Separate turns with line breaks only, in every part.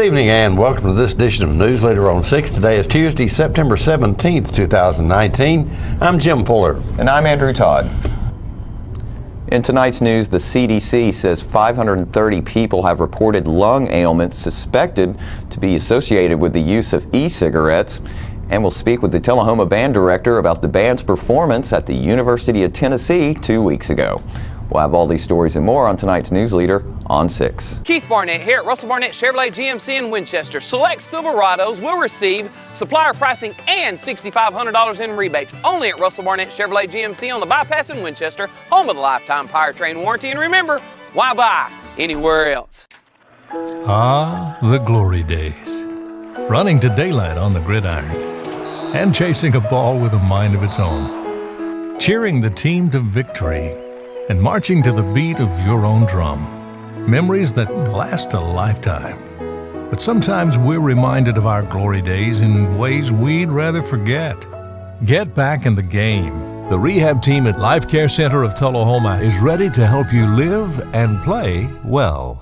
evening and welcome to this edition of News Leader on 6. Today is Tuesday, September 17th, 2019. I'm Jim Fuller.
And I'm Andrew Todd. In tonight's news, the CDC says 530 people have reported lung ailments suspected to be associated with the use of e-cigarettes. And we'll speak with the Tullahoma band director about the band's performance at the University of Tennessee 2 weeks ago. We'll have all these stories and more on tonight's News Leader on 6.
Keith Barnett here at Russell Barnett Chevrolet GMC in Winchester. Select Silverados will receive supplier pricing and $6,500 in rebates only at Russell Barnett Chevrolet GMC on the bypass in Winchester, home of the lifetime powertrain warranty. And remember, why buy anywhere else?
Ah, the glory days. Running to daylight on the gridiron and chasing a ball with a mind of its own. Cheering the team to victory and marching to the beat of your own drum. Memories that last a lifetime. But sometimes we're reminded of our glory days in ways we'd rather forget. Get back in the game. The rehab team at Life Care Center of Tullahoma is ready to help you live and play well.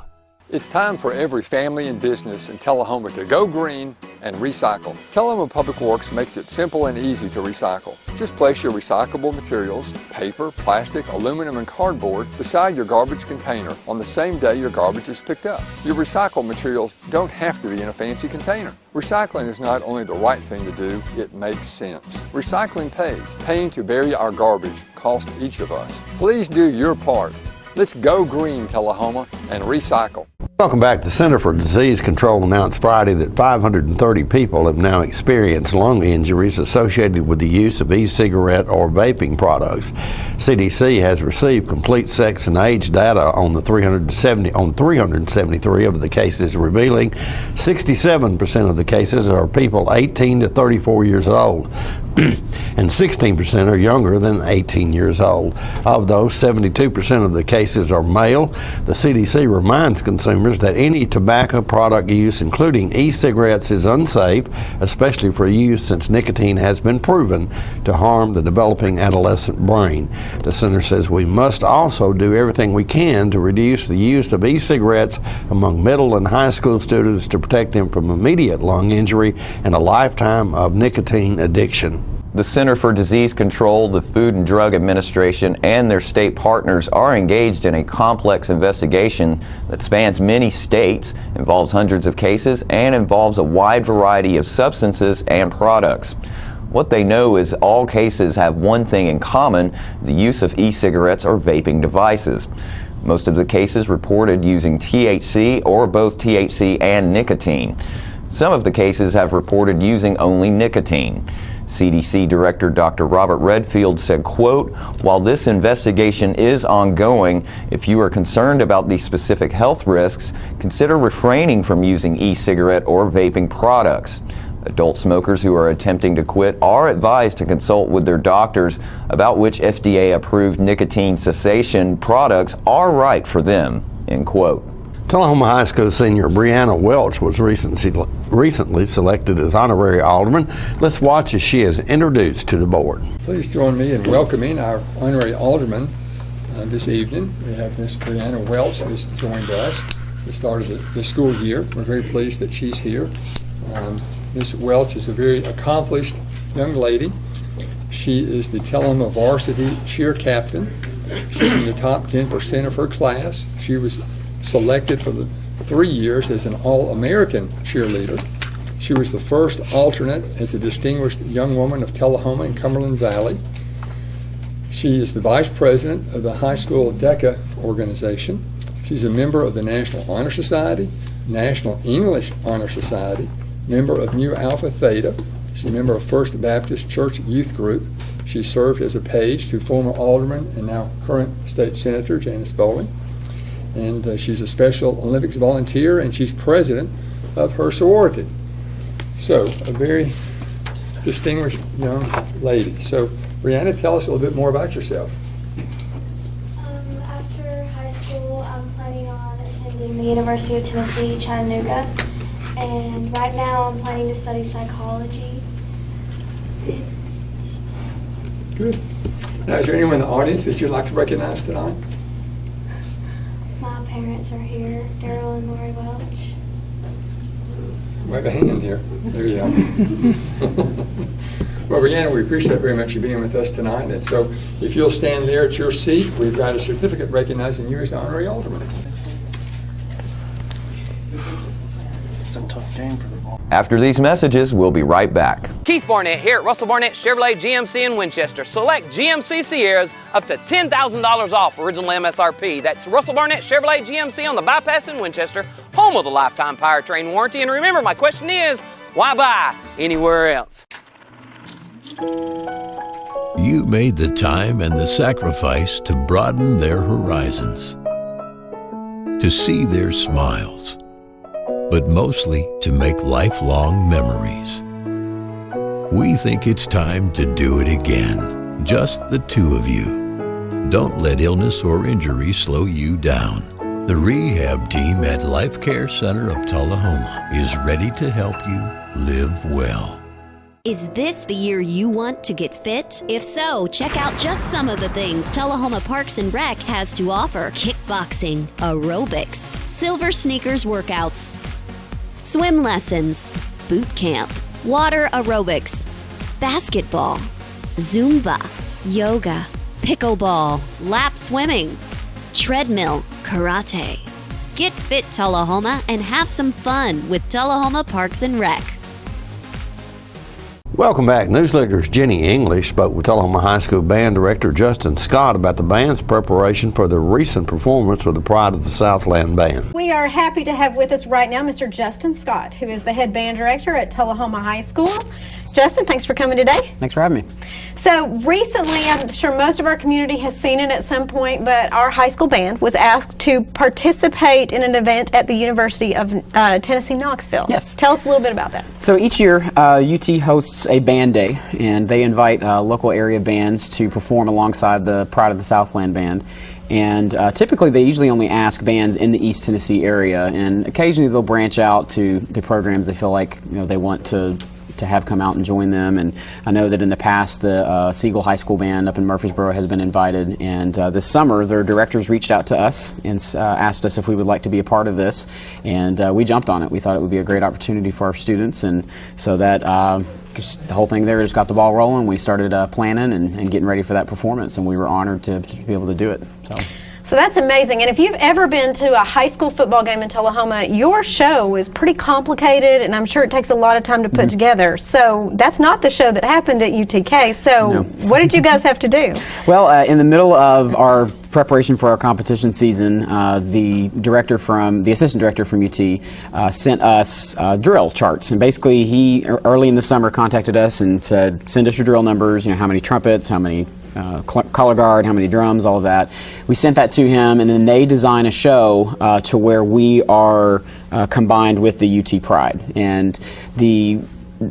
It's time for every family and business in Tullahoma to go green and recycle. Tullahoma Public Works makes it simple and easy to recycle. Just place your recyclable materials, paper, plastic, aluminum, and cardboard beside your garbage container on the same day your garbage is picked up. Your recycled materials don't have to be in a fancy container. Recycling is not only the right thing to do, it makes sense. Recycling pays. Paying to bury our garbage costs each of us. Please do your part. Let's go green, Tullahoma, and recycle.
Welcome back. The Center for Disease Control announced Friday that 530 people have now experienced lung injuries associated with the use of e-cigarette or vaping products. CDC has received complete sex and age data on 373 of the cases, revealing 67% of the cases are people 18 to 34 years old, and 16% are younger than 18 years old. Of those, 72% of the cases are male. The CDC reminds consumers that any tobacco product use, including e-cigarettes, is unsafe, especially for use since nicotine has been proven to harm the developing adolescent brain. The center says we must also do everything we can to reduce the use of e-cigarettes among middle and high school students to protect them from immediate lung injury and a lifetime of nicotine addiction.
The Center for Disease Control, the Food and Drug Administration, and their state partners are engaged in a complex investigation that spans many states, involves hundreds of cases, and involves a wide variety of substances and products. What they know is all cases have one thing in common: the use of e-cigarettes or vaping devices. Most of the cases reported using THC or both THC and nicotine. Some of the cases have reported using only nicotine. CDC Director Dr. Robert Redfield said, quote, "While this investigation is ongoing, if you are concerned about these specific health risks, consider refraining from using e-cigarette or vaping products. Adult smokers who are attempting to quit are advised to consult with their doctors about which FDA-approved nicotine cessation products are right for them," end quote.
Tullahoma High School senior Brianna Welch was recently selected as honorary alderman. Let's watch as she is introduced to the board.
Please join me in welcoming our honorary alderman this evening. We have Ms. Brianna Welch who has joined us at the start of the school year. We're very pleased that she's here. Ms. Welch is a very accomplished young lady. She is the Tullahoma varsity cheer captain. She's in the top 10% of her class. She was selected for the 3 years as an All-American cheerleader. She was the first alternate as a distinguished young woman of Tullahoma and Cumberland Valley. She is the vice president of the high school DECA organization. She's a member of the National Honor Society, National English Honor Society, member of Nu Alpha Theta. She's a member of First Baptist Church Youth Group. She served as a page to former alderman and now current state senator Janice Bowling. And she's a Special Olympics volunteer, and she's president of her sorority. So, a very distinguished young lady. So, Brianna, tell us a little bit more about yourself.
After high school, I'm planning on attending the University of Tennessee, Chattanooga. And right now, I'm planning to study psychology.
Good. Now, is there anyone in the audience that you'd like to recognize tonight?
My parents are here, Daryl and Lori Welch.
Wave a hand here. There you go. Well, Brianna, we appreciate very much you being with us tonight. And so if you'll stand there at your seat, we've got a certificate recognizing you as the honorary alderman.
It's a tough game for the ball.
After these messages, we'll be right back.
Keith Barnett here at Russell Barnett Chevrolet GMC in Winchester. Select GMC Sierras up to $10,000 off original MSRP. That's Russell Barnett Chevrolet GMC on the bypass in Winchester, home of the lifetime powertrain warranty. And remember, my question is, why buy anywhere else?
You made the time and the sacrifice to broaden their horizons, to see their smiles, but mostly to make lifelong memories. We think it's time to do it again, just the two of you. Don't let illness or injury slow you down. The rehab team at Life Care Center of Tullahoma is ready to help you live well.
Is this the year you want to get fit? If so, check out just some of the things Tullahoma Parks and Rec has to offer. Kickboxing, aerobics, silver sneakers workouts, swim lessons, boot camp, water aerobics, basketball, Zumba, yoga, pickleball, lap swimming, treadmill, karate. Get fit, Tullahoma, and have some fun with Tullahoma Parks and Rec.
Welcome back. Newsleader's Jenny English spoke with Tullahoma High School Band Director Justin Scott about the band's preparation for the recent performance with the Pride of the Southland Band.
We are happy to have with us right now Mr. Justin Scott, who is the head band director at Tullahoma High School. Justin, thanks for coming today.
Thanks for having me.
So recently, I'm sure most of our community has seen it at some point, but our high school band was asked to participate in an event at the University of Tennessee, Knoxville.
Yes.
Tell us a little bit about that.
So each year, UT hosts a band day, and they invite local area bands to perform alongside the Pride of the Southland Band. And typically, they usually only ask bands in the East Tennessee area, and occasionally they'll branch out to the programs they feel like they want to have come out and join them. And I know that in the past the Siegel High School Band up in Murfreesboro has been invited, and this summer their directors reached out to us and asked us if we would like to be a part of this, and we jumped on it. We thought it would be a great opportunity for our students, and so that the whole thing there just got the ball rolling. We started planning and getting ready for that performance, and we were honored to be able to do it.
So that's amazing. And if you've ever been to a high school football game in Tullahoma, your show is pretty complicated, and I'm sure it takes a lot of time to put together. So that's not the show that happened at UTK. So what did you guys have to do?
Well, in the middle of our preparation for our competition season, the assistant director from UT sent us drill charts, and basically he early in the summer contacted us and said, send us your drill numbers, how many trumpets, how many color guard, how many drums, all of that. We sent that to him, and then they design a show to where we are combined with the UT Pride. And the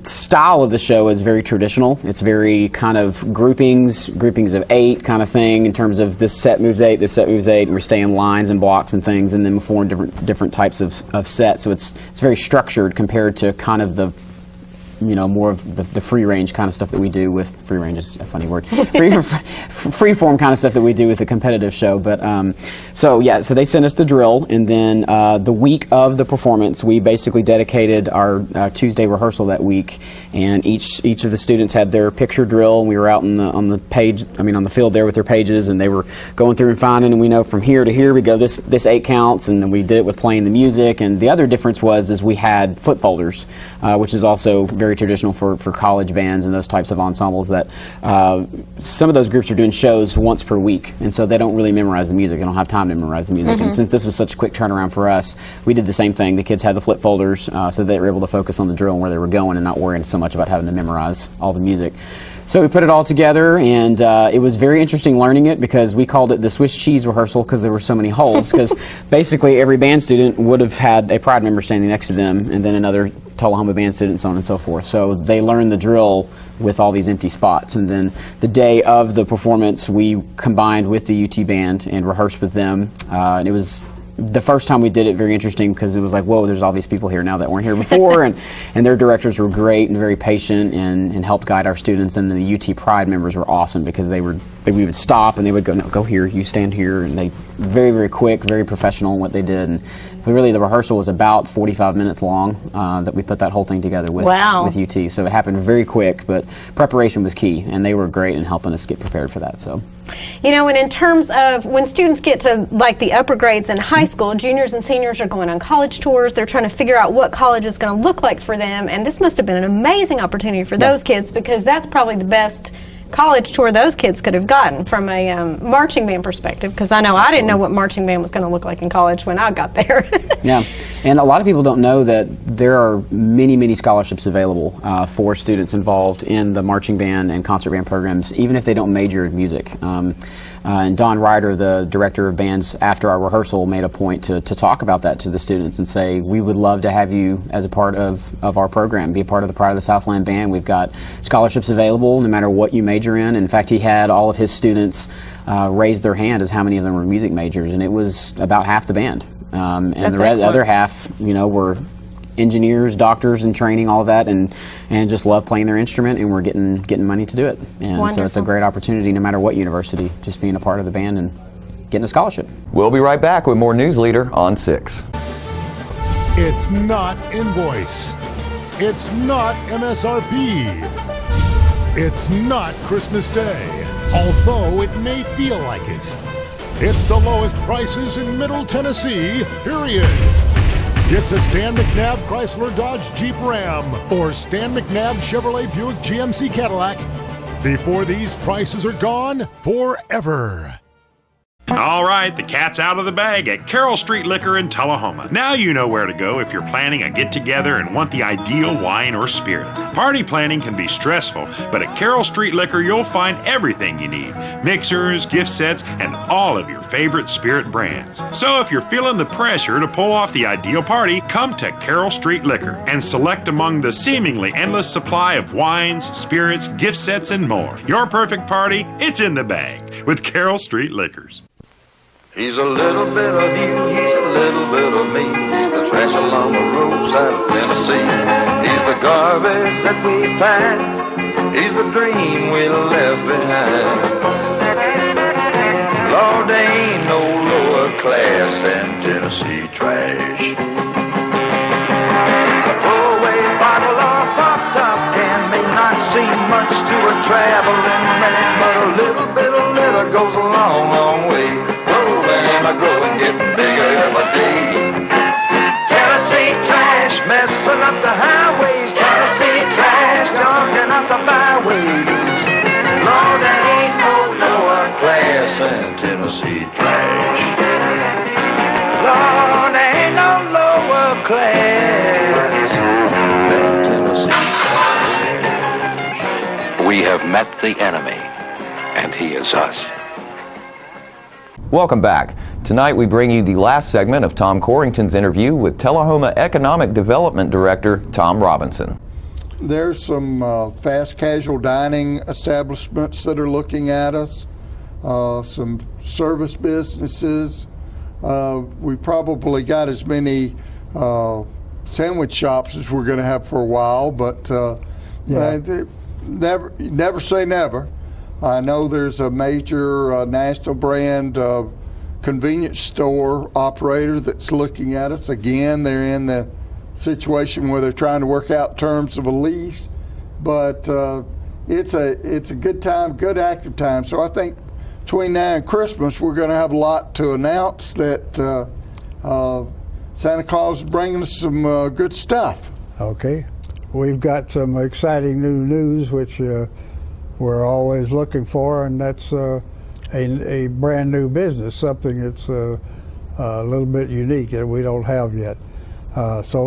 style of the show is very traditional. It's very kind of groupings of 8 kind of thing, in terms of this set moves 8, this set moves 8, and we're staying lines and blocks and things, and then before different types of sets. So it's very structured compared to kind of the more of the free range kind of stuff that we do with free range is a funny word. Free form kind of stuff that we do with the competitive show. But so they sent us the drill, and then the week of the performance, we basically dedicated our Tuesday rehearsal that week, and each of the students had their picture drill, and we were out on the field there with their pages, and they were going through and finding, and we know from here to here we go this 8 counts, and then we did it with playing the music. And the other difference was we had foot folders, which is also very traditional for college bands and those types of ensembles, that some of those groups are doing shows once per week, and so they don't really memorize the music. They don't have time to memorize the music. And since this was such a quick turnaround for us, we did the same thing. The kids had the flip folders, so they were able to focus on the drill and where they were going and not worrying so much about having to memorize all the music. So we put it all together, and it was very interesting learning it, because we called it the Swiss cheese rehearsal because there were so many holes, because basically every band student would have had a Pride member standing next to them, and then another Tullahoma band student, so on and so forth. So they learned the drill with all these empty spots. And then the day of the performance, we combined with the UT band and rehearsed with them. And it was the first time we did it very interesting, because it was like, whoa, there's all these people here now that weren't here before. and their directors were great and very patient and helped guide our students. And the UT Pride members were awesome, because we would stop and they would go, no, go here, you stand here. And they very, very quick, very professional in what they did. And really the rehearsal was about 45 minutes long that we put that whole thing together with UT. So it happened very quick, but preparation was key, and they were great in helping us get prepared for that. So.
You know, and in terms of when students get to like the upper grades in high school, juniors and seniors are going on college tours. They're trying to figure out what college is going to look like for them, and this must have been an amazing opportunity for those kids, because that's probably the best college tour those kids could have gotten from a marching band perspective, because I know I didn't know what marching band was going to look like in college when I got there.
Yeah, and a lot of people don't know that there are many, many scholarships available for students involved in the marching band and concert band programs, even if they don't major in music. And Don Ryder, the director of bands, after our rehearsal made a point to talk about that to the students and say, we would love to have you as a part of our program, be a part of the Pride of the Southland Band. We've got scholarships available no matter what you major in. In fact, he had all of his students raise their hand as how many of them were music majors, and it was about half the band. And the other half, you know, were engineers, doctors in training, all of that, and just love playing their instrument, and we're getting money to do it. And
Wonderful.
So it's a great opportunity no matter what university, just being a part of the band and getting a scholarship.
We'll be right back with more News Leader on 6.
It's not invoice. It's not MSRP. It's not Christmas Day, although it may feel like it. It's the lowest prices in Middle Tennessee, period. It's a Stan McNabb Chrysler Dodge Jeep Ram or Stan McNabb Chevrolet Buick GMC Cadillac before these prices are gone forever.
All right, the cat's out of the bag at Carroll Street Liquor in Tullahoma. Now you know where to go if you're planning a get-together and want the ideal wine or spirit. Party planning can be stressful, but at Carroll Street Liquor you'll find everything you need. Mixers, gift sets, and all of your favorite spirit brands. So if you're feeling the pressure to pull off the ideal party, come to Carroll Street Liquor and select among the seemingly endless supply of wines, spirits, gift sets, and more. Your perfect party, it's in the bag with Carroll Street Liquors.
He's a little bit of you, he's a little bit of me. He's the trash along the roadside of Tennessee. He's the garbage that we find. He's the dream we left behind. Lord, there ain't no lower class than Tennessee trash. A throwaway bottle or pop top can may not seem much to a traveling man, but a little bit of litter goes a long, long way. And I grow and get bigger every day. Tennessee trash messing up the highways. Tennessee trash jogging up the byways. Lord, there ain't no lower class than Tennessee trash. Lord, there ain't no lower class than Tennessee trash.
We have met the enemy, and he is us.
Welcome back. Tonight we bring you the last segment of Tom Corrington's interview with Tullahoma Economic Development Director Tom Robinson.
There's some fast casual dining establishments that are looking at us, some service businesses. We probably got as many sandwich shops as we're going to have for a while, but never say never. I know there's a major national brand convenience store operator that's looking at us. Again, they're in the situation where they're trying to work out terms of a lease, but it's a good time, good active time. So I think between now and Christmas, we're going to have a lot to announce that Santa Claus is bringing us some good stuff.
Okay. We've got some exciting new news, which we're always looking for, and that's a brand new business, something that's a little bit unique that we don't have yet. So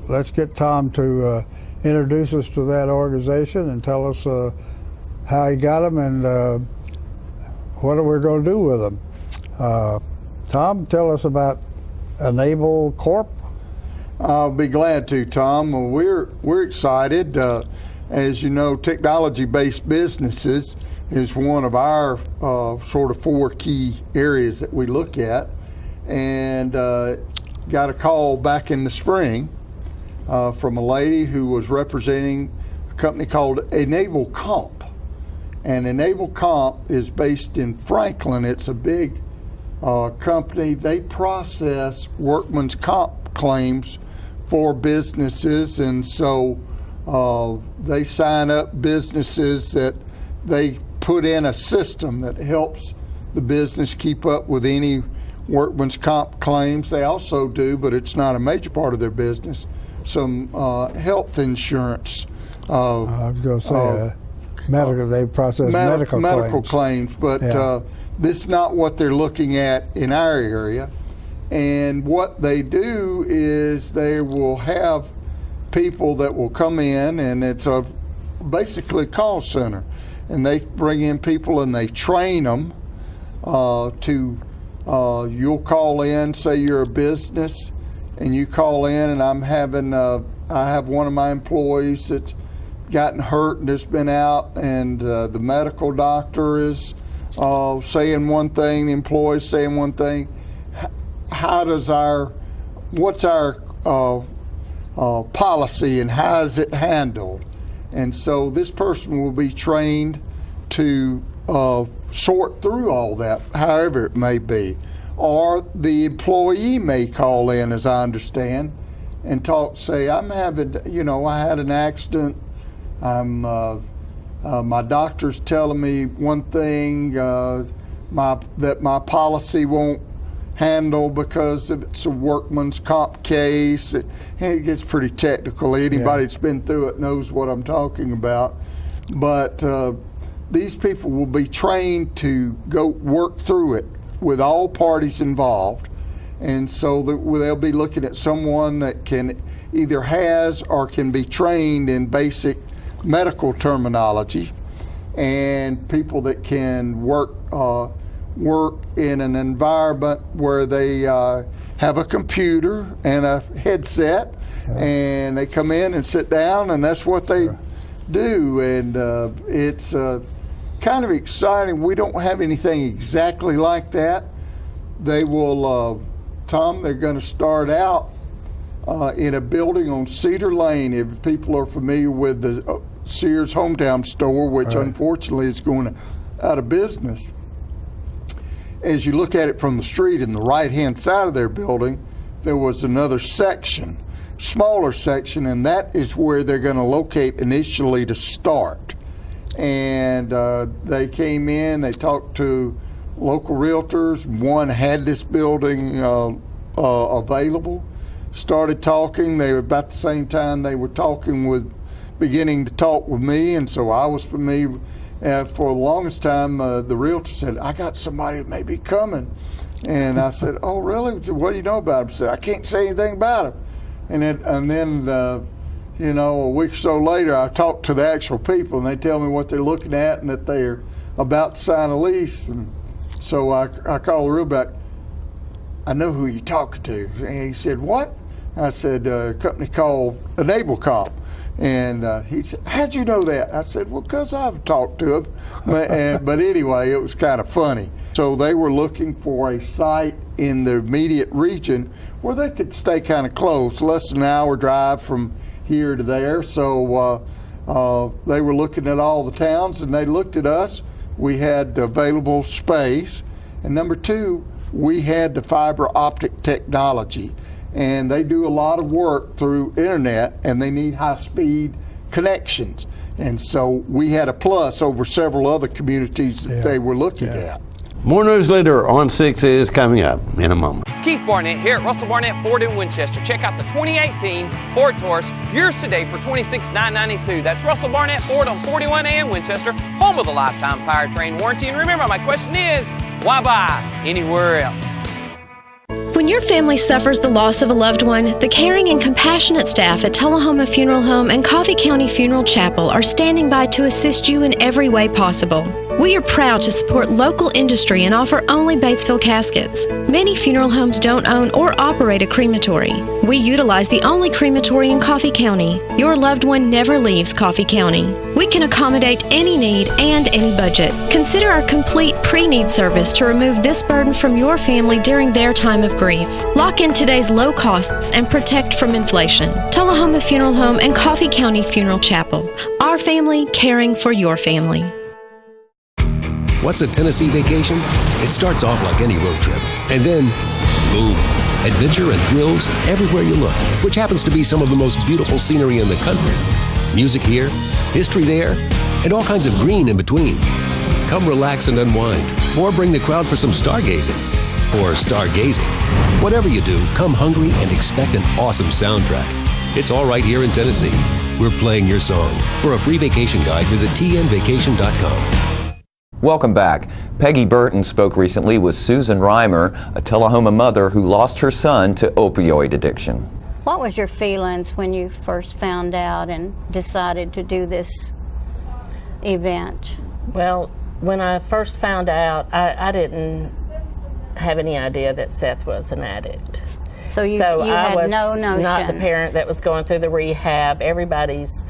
let's get Tom to introduce us to that organization and tell us how he got them and what we're going to do with them. Tom, tell us about Enable Corp.
I'll be glad to, Tom. Well, we're excited. As you know, technology-based businesses is one of our sort of 4 key areas that we look at, and got a call back in the spring from a lady who was representing a company called Enable Comp. And Enable Comp is based in Franklin. It's a big company. They process workman's comp claims for businesses, and so they sign up businesses that they put in a system that helps the business keep up with any workman's comp claims. They also do, but it's not a major part of their business, some health insurance.
I was going to say medical. They process medical
claims, but this is not what they're looking at in our area. And what they do is they will have people that will come in, and it's a basically call center, and they bring in people and they train them to. You'll call in, say you're a business, and you call in, and I'm having I have one of my employees that's gotten hurt and has been out, and the medical doctor is saying one thing, the employee's saying one thing. What's our policy, and how is it handled? And so this person will be trained to sort through all that, however it may be. Or the employee may call in, as I understand, and say, I'm having, I had an accident. My doctor's telling me one thing that my policy won't handle because it's a workman's comp case. It gets pretty technical. Anybody that's been through it knows what I'm talking about. But these people will be trained to go work through it with all parties involved. And so they'll be looking at someone that can either has or can be trained in basic medical terminology, and people that can work in an environment where they have a computer and a headset, and they come in and sit down, and that's what they do. And it's kind of exciting. We don't have anything exactly like that. They will, Tom, they're going to start out in a building on Cedar Lane. If people are familiar with the Sears Hometown store, which unfortunately is going out of business. As you look at it from the street, in the right-hand side of their building, there was another section, smaller section, and that is where they're going to locate initially to start. And they came in, they talked to local realtors. One had this building available, started talking. They were about the same time they were beginning to talk with me, and so I was familiar. For the longest time, the realtor said, I got somebody that may be coming. And I said, oh, really? What do you know about him? He said, I can't say anything about him. And then, a week or so later, I talked to the actual people, and they tell me what they're looking at and that they're about to sign a lease. And so I called the realtor back. I know who you're talking to. And he said, what? I said, a company called Enable Comp. And he said, how'd you know that? I said, well, because I've talked to him. But anyway, it was kind of funny. So they were looking for a site in the immediate region where they could stay kind of close, less than an hour drive from here to there. So they were looking at all the towns, and they looked at us. We had available space. And number two, we had the fiber optic technology. And they do a lot of work through internet, and they need high-speed connections. And so we had a plus over several other communities that they were looking at.
More news later on 6 is coming up in a moment.
Keith Barnett here at Russell Barnett Ford in Winchester. Check out the 2018 Ford Taurus, yours today for $26,992. That's Russell Barnett Ford on 41A in Winchester, home of the lifetime powertrain warranty. And remember, my question is, why buy anywhere else?
When your family suffers the loss of a loved one, the caring and compassionate staff at Tullahoma Funeral Home and Coffee County Funeral Chapel are standing by to assist you in every way possible. We are proud to support local industry and offer only Batesville caskets. Many funeral homes don't own or operate a crematory. We utilize the only crematory in Coffee County. Your loved one never leaves Coffee County. We can accommodate any need and any budget. Consider our complete pre-need service to remove this burden from your family during their time of grief. Lock in today's low costs and protect from inflation. Tullahoma Funeral Home and Coffee County Funeral Chapel. Our family caring for your family.
What's a Tennessee vacation? It starts off like any road trip, and then, boom, adventure and thrills everywhere you look, which happens to be some of the most beautiful scenery in the country. Music here, history there, and all kinds of green in between. Come relax and unwind, or bring the crowd for some stargazing. Or stargazing. Whatever you do, come hungry and expect an awesome soundtrack. It's all right here in Tennessee. We're playing your song. For a free vacation guide, visit tnvacation.com.
Welcome back. Peggy Burton spoke recently with Susan Reimer, a Tullahoma mother who lost her son to opioid addiction.
What was your feelings when you first found out and decided to do this event?
Well, when I first found out, I didn't have any idea that Seth was an addict.
So you
I
had
was
no notion.
Not the parent that was going through the rehab. Everybody's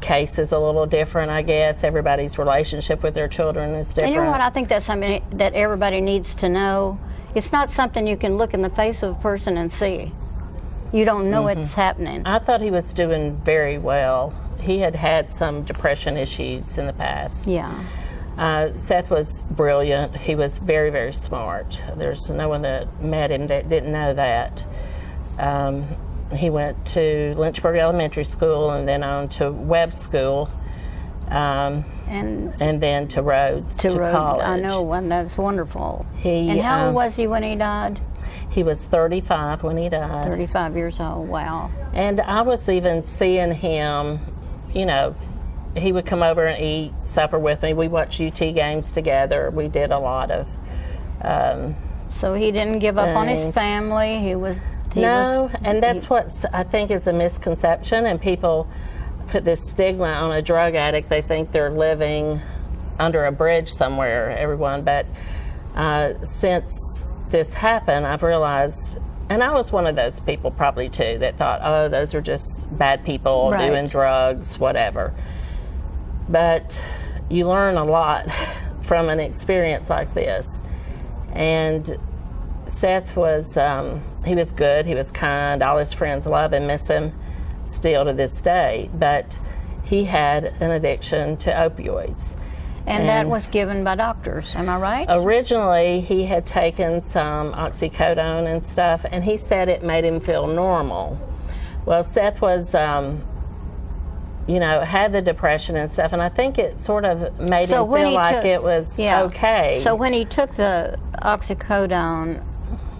case is a little different, I guess. Everybody's relationship with their children is different.
And you know what? I think that's something that everybody needs to know. It's not something you can look in the face of a person and see. You don't know it's happening.
I thought he was doing very well. He had had some depression issues in the past.
Yeah.
Seth was brilliant. He was very, very smart. There's no one that met him that didn't know that. He went to Lynchburg Elementary School and then on to Webb School, and then to Rhodes to college.
I know one. That's wonderful.
And
how old was he when he died?
He was 35 when he died.
35 years old. Wow.
And I was even seeing him, you know, he would come over and eat supper with me. We watched UT games together. We did a lot of
so he didn't give up on his
things.
family.
That's what I think is a misconception, and people put this stigma on a drug addict. They think they're living under a bridge somewhere, everyone. But since this happened, I've realized, and I was one of those people probably too, that thought, oh, those are just bad people doing drugs, whatever. But you learn a lot from an experience like this. And Seth was, he was good, he was kind, all his friends love and miss him still to this day, but he had an addiction to opioids.
And that was given by doctors, am I right?
Originally, he had taken some oxycodone and stuff, and he said it made him feel normal. Well, Seth was, you know, had the depression and stuff, and I think it sort of made him feel like it was okay.
So when he took the oxycodone,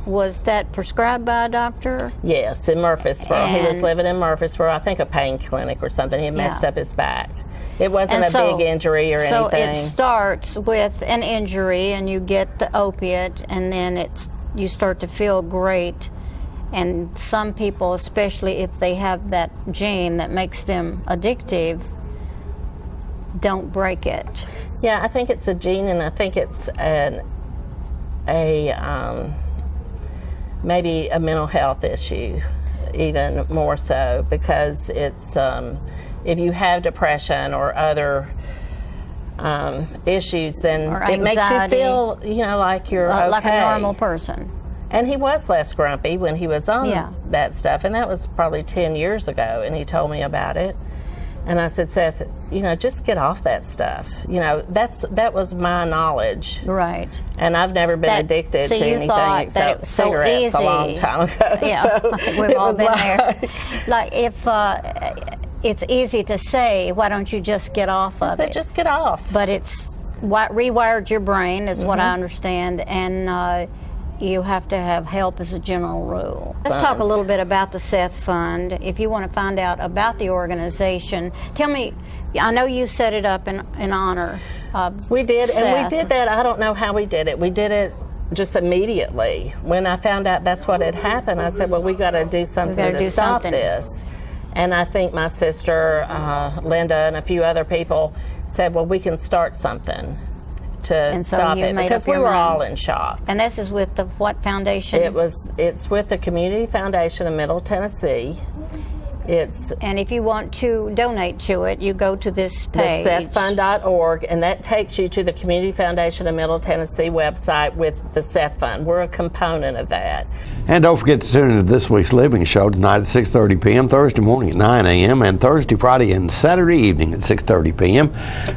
was that prescribed by a doctor?
Yes, in Murfreesboro. He was living in Murfreesboro, I think a pain clinic or something. He had messed up his back. It wasn't a big injury or anything.
So it starts with an injury, and you get the opiate, and then you start to feel great. And some people, especially if they have that gene that makes them addictive, don't break it.
Yeah, I think it's a gene, and I think it's maybe a mental health issue, even more so, because it's if you have depression or other issues, then it makes you feel, you know, like you're okay.
Like a normal person.
And he was less grumpy when he was on that stuff, and that was probably 10 years ago, and he told me about it. And I said, Seth, you know, just get off that stuff. You know, that was my knowledge.
Right.
And I've never been addicted to anything except cigarettes a long time ago.
Yeah,
so
I think we've all been there. Like if it's easy to say, why don't you just get off of it?
Just get off.
But it's what rewired your brain is what I understand, and you have to have help as a general rule. Let's talk a little bit about the Seth Fund. If you want to find out about the organization, tell me, I know you set it up in honor of
We did,
Seth.
and we did that. I don't know how we did it. We did it just immediately. When I found out that's what had happened, I said, well, we got to do something to stop this. And I think my sister, Linda, and a few other people said, well, we can start something to stop it, because we were all in shock.
And this is with the what foundation?
It's with the Community Foundation of Middle Tennessee.
And if you want to donate to it, you go to this page.
thesethfund.org, and that takes you to the Community Foundation of Middle Tennessee website with the Seth Fund. We're a component of that.
And don't forget to tune into this week's Living Show tonight at 6:30 p.m., Thursday morning at 9 a.m., and Thursday, Friday, and Saturday evening at 6:30 p.m.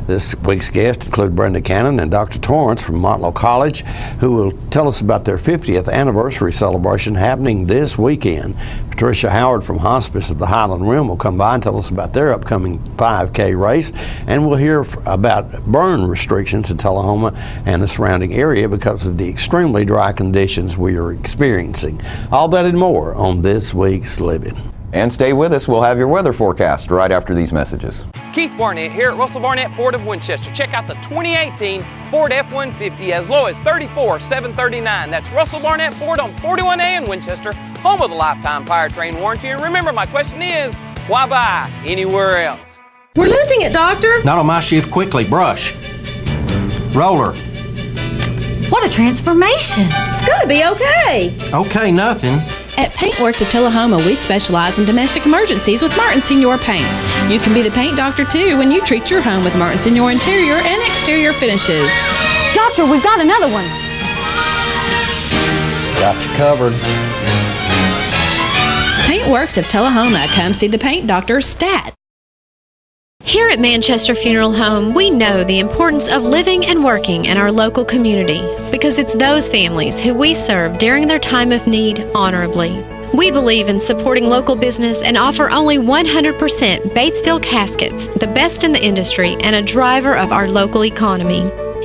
This week's guests include Brenda Cannon and Dr. Torrance from Montlow College, who will tell us about their 50th anniversary celebration happening this weekend. Patricia Howard from Hospice of the Highland Rim will come by and tell us about their upcoming 5K race, and we'll hear about burn restrictions in Tullahoma and the surrounding area because of the extremely dry conditions we are experiencing. All that and more on this week's Living.
And stay with us. We'll have your weather forecast right after these messages.
Keith Barnett here at Russell Barnett Ford of Winchester. Check out the 2018 Ford F-150 as low as $34,739. That's Russell Barnett Ford on 41A in Winchester, home of the lifetime powertrain warranty. And remember, my question is, why buy anywhere else?
We're losing it, Doctor.
Not on my shift. Quickly, brush. Roller.
What a transformation. It's gonna be okay.
Okay, nothing.
At Paintworks of Tullahoma, we specialize in domestic emergencies with Martin Senior Paints. You can be the paint doctor too when you treat your home with Martin Senior interior and exterior finishes.
Doctor, we've got another one.
Got you covered.
Paintworks of Tullahoma. Come see the paint doctor, Stat.
Here at Manchester Funeral Home, we know the importance of living and working in our local community because it's those families who we serve during their time of need honorably. We believe in supporting local business and offer only 100% Batesville caskets, the best in the industry and a driver of our local economy.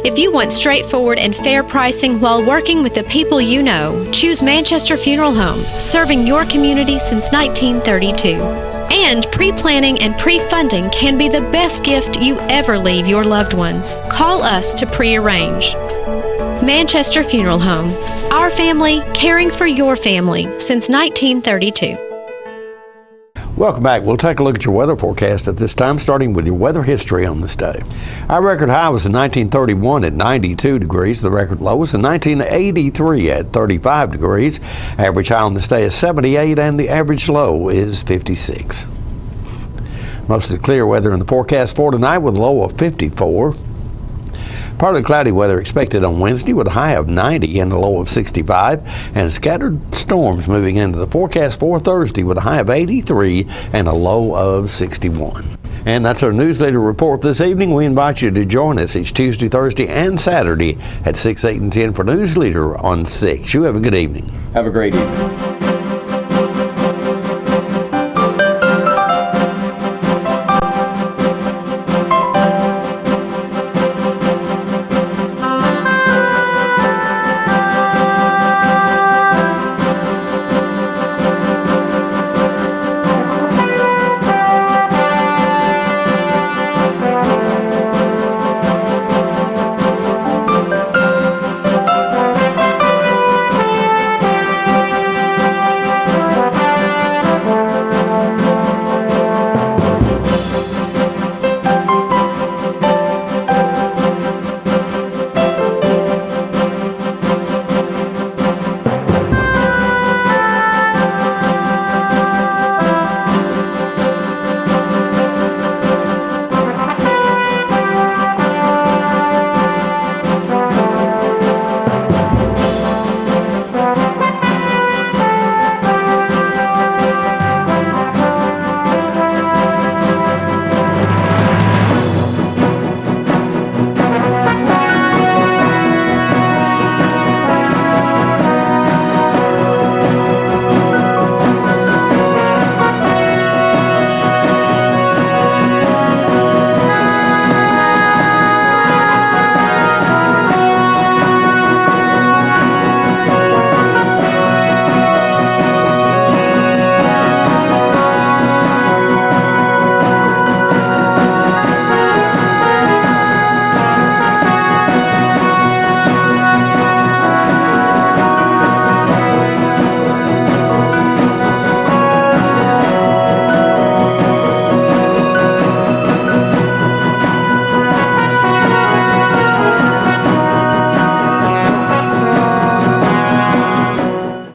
If you want straightforward and fair pricing while working with the people you know, choose Manchester Funeral Home, serving your community since 1932. And pre-planning and pre-funding can be the best gift you ever leave your loved ones. Call us to pre-arrange. Manchester Funeral Home. Our family caring for your family since 1932.
Welcome back. We'll take a look at your weather forecast at this time, starting with your weather history on this day. Our record high was in 1931 at 92 degrees. The record low was in 1983 at 35 degrees. Average high on this day is 78 and the average low is 56. Mostly clear weather in the forecast for tonight with a low of 54. Partly cloudy weather expected on Wednesday with a high of 90 and a low of 65, and scattered storms moving into the forecast for Thursday with a high of 83 and a low of 61. And that's our newsletter report this evening. We invite you to join us each Tuesday, Thursday, and Saturday at 6, 8, and 10 for News Leader on 6. You have a good evening.
Have a great evening.